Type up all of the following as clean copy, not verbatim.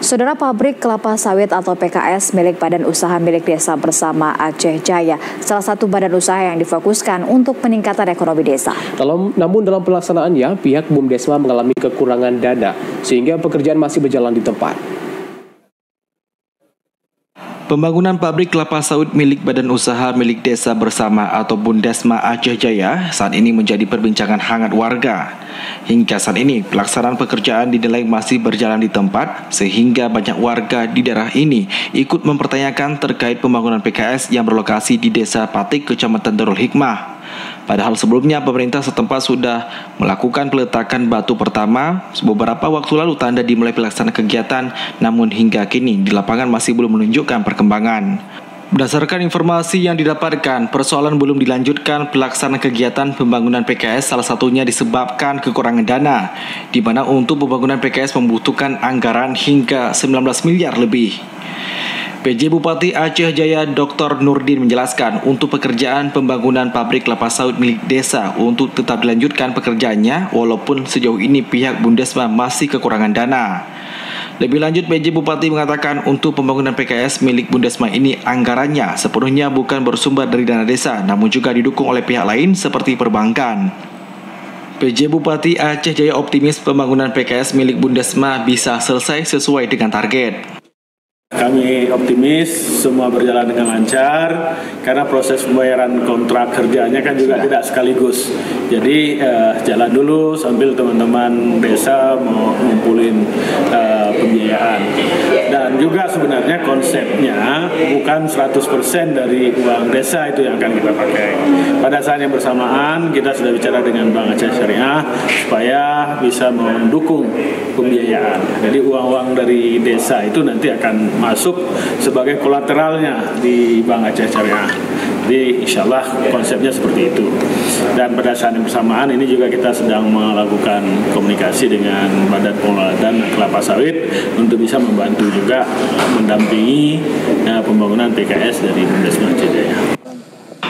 Saudara, pabrik kelapa sawit atau PKS milik Badan Usaha Milik Desa Bersama Aceh Jaya, salah satu badan usaha yang difokuskan untuk peningkatan ekonomi desa. Namun dalam pelaksanaannya, pihak BUMDesma mengalami kekurangan dana, sehingga pekerjaan masih berjalan di tempat. Pembangunan pabrik kelapa sawit milik Badan Usaha Milik Desa Bersama atau BUMDesma Aceh Jaya saat ini menjadi perbincangan hangat warga. Hingga saat ini, pelaksanaan pekerjaan dinilai masih berjalan di tempat, sehingga banyak warga di daerah ini ikut mempertanyakan terkait pembangunan PKS yang berlokasi di Desa Patik, Kecamatan Darul Hikmah. Padahal sebelumnya pemerintah setempat sudah melakukan peletakan batu pertama beberapa waktu lalu tanda dimulai pelaksanaan kegiatan, namun hingga kini di lapangan masih belum menunjukkan perkembangan. Berdasarkan informasi yang didapatkan, persoalan belum dilanjutkan pelaksanaan kegiatan pembangunan PKS salah satunya disebabkan kekurangan dana, di mana untuk pembangunan PKS membutuhkan anggaran hingga 19 miliar lebih. PJ Bupati Aceh Jaya Dr. Nurdin menjelaskan untuk pekerjaan pembangunan pabrik kelapa sawit milik desa untuk tetap dilanjutkan pekerjaannya walaupun sejauh ini pihak BUMDesma masih kekurangan dana. Lebih lanjut, PJ Bupati mengatakan untuk pembangunan PKS milik BUMDesma ini anggarannya sepenuhnya bukan bersumber dari dana desa, namun juga didukung oleh pihak lain seperti perbankan. PJ Bupati Aceh Jaya optimis pembangunan PKS milik BUMDesma bisa selesai sesuai dengan target. Kami optimis semua berjalan dengan lancar karena proses pembayaran kontrak kerjanya kan juga tidak sekaligus. Jadi jalan dulu sambil teman-teman desa mau ngumpulin pembiayaan. Dan juga sebenarnya konsepnya bukan 100% dari uang desa itu yang akan kita pakai. Pada saat yang bersamaan kita sudah bicara dengan Bank Aceh Syariah supaya bisa mendukung pembiayaan. Jadi uang-uang dari desa itu nanti akan masuk sebagai kolateralnya di Bank Aceh Syariah. Jadi insya Allah konsepnya seperti itu. Dan pada saat yang bersamaan ini juga kita sedang melakukan komunikasi dengan Badan Pengelola Dana Kelapa Sawit untuk bisa membantu juga mendampingi pembangunan PKS dari BUMDesma Aceh Jaya.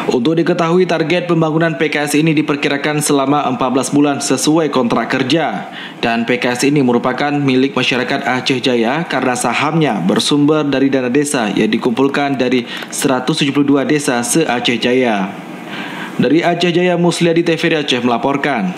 Untuk diketahui, target pembangunan PKS ini diperkirakan selama 14 bulan sesuai kontrak kerja. Dan PKS ini merupakan milik masyarakat Aceh Jaya karena sahamnya bersumber dari dana desa yang dikumpulkan dari 172 desa se-Aceh Jaya. Dari Aceh Jaya, Musliadi TVRI Aceh melaporkan.